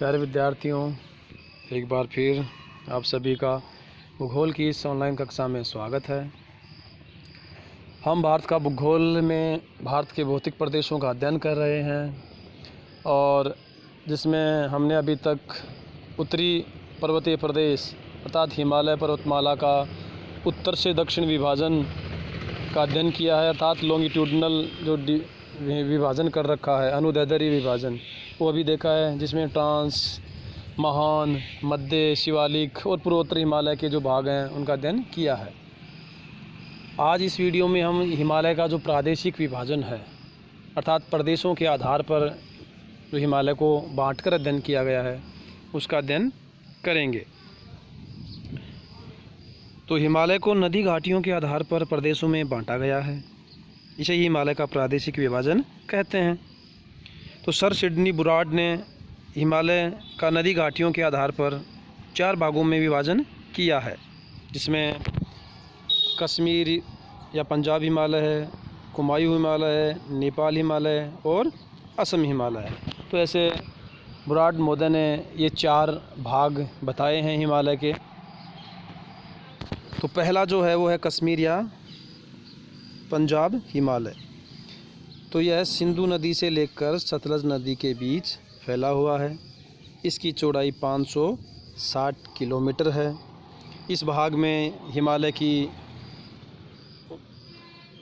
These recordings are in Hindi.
प्यारे विद्यार्थियों, एक बार फिर आप सभी का भूगोल की इस ऑनलाइन कक्षा में स्वागत है। हम भारत का भूगोल में भारत के भौतिक प्रदेशों का अध्ययन कर रहे हैं और जिसमें हमने अभी तक उत्तरी पर्वतीय प्रदेश अर्थात हिमालय पर्वतमाला का उत्तर से दक्षिण विभाजन का अध्ययन किया है, अर्थात लॉन्गिट्यूडनल जो विभाजन कर रखा है, अनुदैर्ध्य विभाजन, वो अभी देखा है, जिसमें ट्रांस, महान, मध्य, शिवालिक और पूर्वोत्तर हिमालय के जो भाग हैं उनका अध्ययन किया है। आज इस वीडियो में हम हिमालय का जो प्रादेशिक विभाजन है, अर्थात प्रदेशों के आधार पर जो हिमालय को बांटकर अध्ययन किया गया है, उसका अध्ययन करेंगे। तो हिमालय को नदी घाटियों के आधार पर प्रदेशों में बांटा गया है, इसे ही हिमालय का प्रादेशिक विभाजन कहते हैं। तो सर सिडनी बुराड ने हिमालय का नदी घाटियों के आधार पर 4 भागों में विभाजन किया है, जिसमें कश्मीर या पंजाब हिमालय है, कुमायूं हिमालय है, नेपाल हिमालय है और असम हिमालय है। तो ऐसे बुराड महोदय ने ये 4 भाग बताए हैं हिमालय के। तो पहला जो है वो है कश्मीर या पंजाब हिमालय। तो यह सिंधु नदी से लेकर सतलज नदी के बीच फैला हुआ है। इसकी चौड़ाई 560 किलोमीटर है। इस भाग में हिमालय की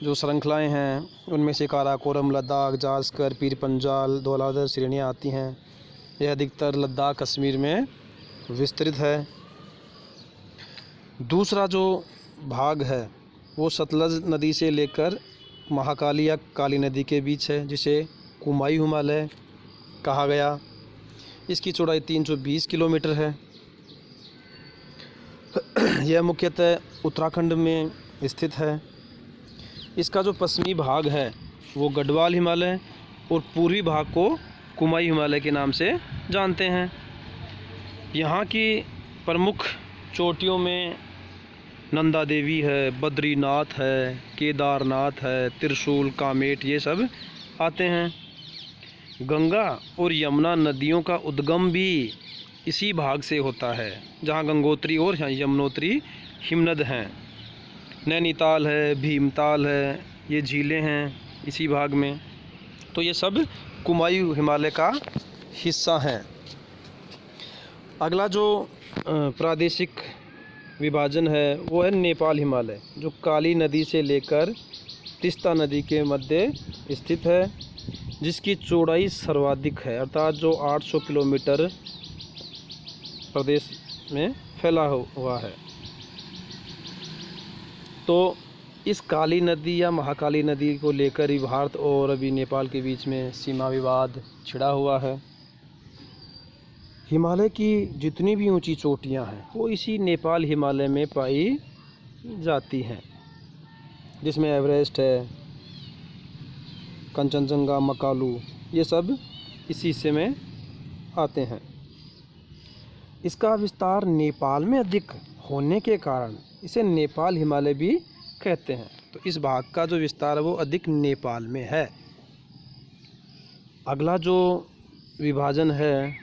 जो श्रृंखलाएं हैं उनमें से काराकोरम, लद्दाख, जास्कर, पीर पंजाल, धौलाधर श्रेणियाँ आती हैं। यह अधिकतर लद्दाख कश्मीर में विस्तृत है। दूसरा जो भाग है वो सतलज नदी से लेकर महाकाली या काली नदी के बीच है, जिसे कुमायूं हिमालय कहा गया। इसकी चौड़ाई 320 किलोमीटर है। यह मुख्यतः उत्तराखंड में स्थित है। इसका जो पश्चिमी भाग है वो गढ़वाल हिमालय और पूर्वी भाग को कुमायूं हिमालय के नाम से जानते हैं। यहाँ की प्रमुख चोटियों में नंदा देवी है, बद्रीनाथ है, केदारनाथ है, त्रिशूल, कामेट, ये सब आते हैं। गंगा और यमुना नदियों का उद्गम भी इसी भाग से होता है, जहाँ गंगोत्री और यमुनोत्री हिमनद हैं। नैनीताल है, भीमताल है, ये झीलें हैं इसी भाग में। तो ये सब कुमायूं हिमालय का हिस्सा हैं। अगला जो प्रादेशिक विभाजन है वो है नेपाल हिमालय, जो काली नदी से लेकर तीस्ता नदी के मध्य स्थित है, जिसकी चौड़ाई सर्वाधिक है, अर्थात जो 800 किलोमीटर प्रदेश में फैला हुआ है। तो इस काली नदी या महाकाली नदी को लेकर ही भारत और अभी नेपाल के बीच में सीमा विवाद छिड़ा हुआ है। हिमालय की जितनी भी ऊंची चोटियां हैं वो इसी नेपाल हिमालय में पाई जाती हैं, जिसमें एवरेस्ट है, कंचनजंगा, मकालू, ये सब इसी हिस्से में आते हैं। इसका विस्तार नेपाल में अधिक होने के कारण इसे नेपाल हिमालय भी कहते हैं। तो इस भाग का जो विस्तार है वो अधिक नेपाल में है। अगला जो विभाजन है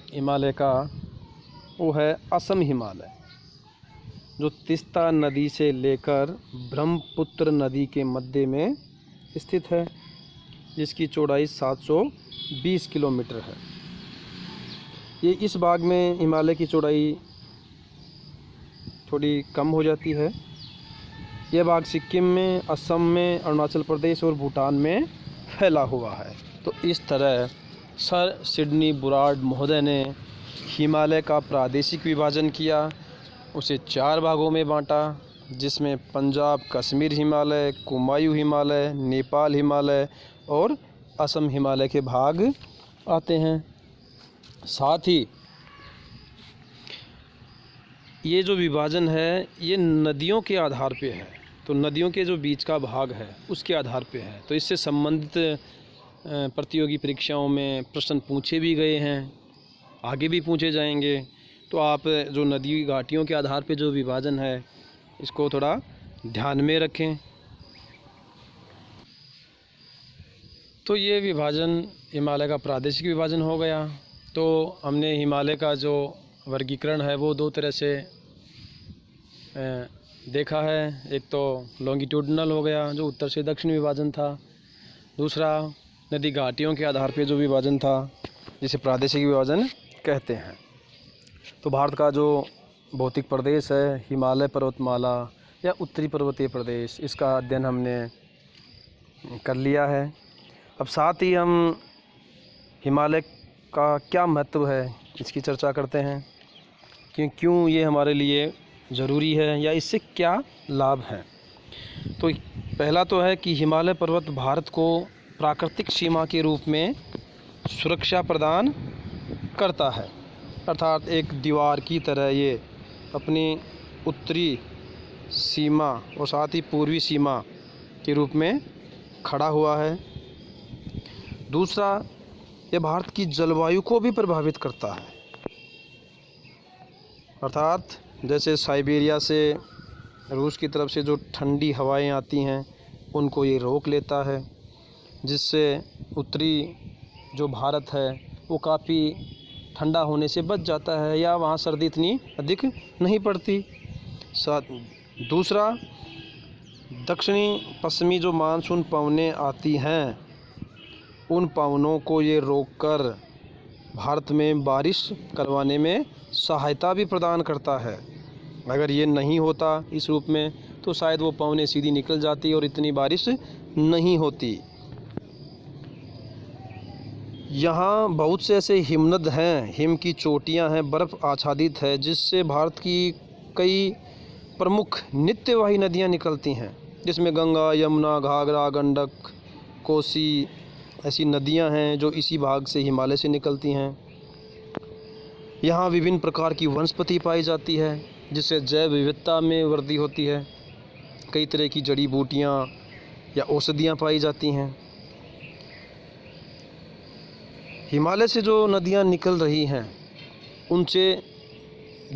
हिमालय का वो है असम हिमालय, जो तीस्ता नदी से लेकर ब्रह्मपुत्र नदी के मध्य में स्थित है, जिसकी चौड़ाई 720 किलोमीटर है। ये इस भाग में हिमालय की चौड़ाई थोड़ी कम हो जाती है। यह भाग सिक्किम में, असम में, अरुणाचल प्रदेश और भूटान में फैला हुआ है। तो इस तरह सर सिडनी बुराड महोदय ने हिमालय का प्रादेशिक विभाजन किया, उसे 4 भागों में बांटा, जिसमें पंजाब कश्मीर हिमालय, कुमायूं हिमालय, नेपाल हिमालय और असम हिमालय के भाग आते हैं। साथ ही ये जो विभाजन है ये नदियों के आधार पे है, तो नदियों के जो बीच का भाग है उसके आधार पे है। तो इससे संबंधित प्रतियोगी परीक्षाओं में प्रश्न पूछे भी गए हैं, आगे भी पूछे जाएंगे। तो आप जो नदी घाटियों के आधार पे जो विभाजन है इसको थोड़ा ध्यान में रखें। तो ये विभाजन हिमालय का प्रादेशिक विभाजन हो गया। तो हमने हिमालय का जो वर्गीकरण है वो दो तरह से देखा है। एक तो लॉन्गिट्यूडनल हो गया, जो उत्तर से दक्षिण विभाजन था। दूसरा नदी घाटियों के आधार पे जो विभाजन था, जिसे प्रादेशिक विभाजन कहते हैं। तो भारत का जो भौतिक प्रदेश है, हिमालय पर्वतमाला या उत्तरी पर्वतीय प्रदेश, इसका अध्ययन हमने कर लिया है। अब साथ ही हम हिमालय का क्या महत्व है इसकी चर्चा करते हैं कि क्यों ये हमारे लिए ज़रूरी है या इससे क्या लाभ हैं। तो पहला तो है कि हिमालय पर्वत भारत को प्राकृतिक सीमा के रूप में सुरक्षा प्रदान करता है, अर्थात एक दीवार की तरह ये अपनी उत्तरी सीमा और साथ ही पूर्वी सीमा के रूप में खड़ा हुआ है। दूसरा, ये भारत की जलवायु को भी प्रभावित करता है, अर्थात जैसे साइबेरिया से रूस की तरफ से जो ठंडी हवाएं आती हैं उनको ये रोक लेता है, जिससे उत्तरी जो भारत है वो काफ़ी ठंडा होने से बच जाता है या वहाँ सर्दी इतनी अधिक नहीं पड़ती। दूसरा, दक्षिणी पश्चिमी जो मानसून पवनें आती हैं उन पवनों को ये रोककर भारत में बारिश करवाने में सहायता भी प्रदान करता है। अगर ये नहीं होता इस रूप में तो शायद वो पवनें सीधी निकल जाती और इतनी बारिश नहीं होती। यहाँ बहुत से ऐसे हिमनद हैं, हिम की चोटियाँ हैं, बर्फ़ आच्छादित है, जिससे भारत की कई प्रमुख नित्यवाही नदियाँ निकलती हैं, जिसमें गंगा, यमुना, घाघरा, गंडक, कोसी ऐसी नदियाँ हैं जो इसी भाग से हिमालय से निकलती हैं। यहाँ विभिन्न प्रकार की वनस्पति पाई जाती है, जिससे जैव विविधता में वृद्धि होती है। कई तरह की जड़ी बूटियाँ या औषधियाँ पाई जाती हैं। हिमालय से जो नदियाँ निकल रही हैं उनसे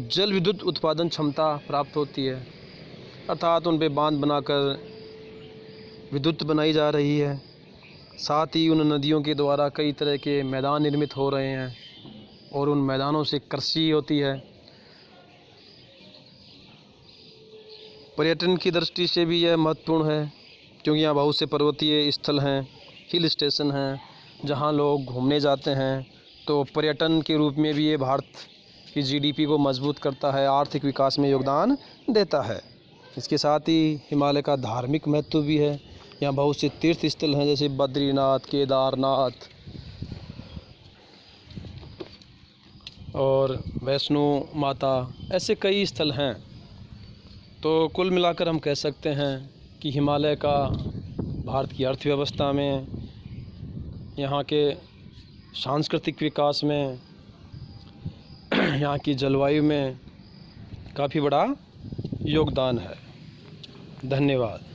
जल विद्युत उत्पादन क्षमता प्राप्त होती है, अर्थात उन पे बांध बनाकर विद्युत बनाई जा रही है। साथ ही उन नदियों के द्वारा कई तरह के मैदान निर्मित हो रहे हैं और उन मैदानों से कृषि होती है। पर्यटन की दृष्टि से भी यह महत्वपूर्ण है, क्योंकि यहाँ बहुत से पर्वतीय स्थल हैं, हिल स्टेशन हैं, जहाँ लोग घूमने जाते हैं। तो पर्यटन के रूप में भी ये भारत की जीडीपी को मजबूत करता है, आर्थिक विकास में योगदान देता है। इसके साथ ही हिमालय का धार्मिक महत्व भी है। यहाँ बहुत से तीर्थ स्थल हैं, जैसे बद्रीनाथ, केदारनाथ और वैष्णो माता, ऐसे कई स्थल हैं। तो कुल मिलाकर हम कह सकते हैं कि हिमालय का भारत की अर्थव्यवस्था में, यहाँ के सांस्कृतिक विकास में, यहाँ की जलवायु में काफ़ी बड़ा योगदान है। धन्यवाद।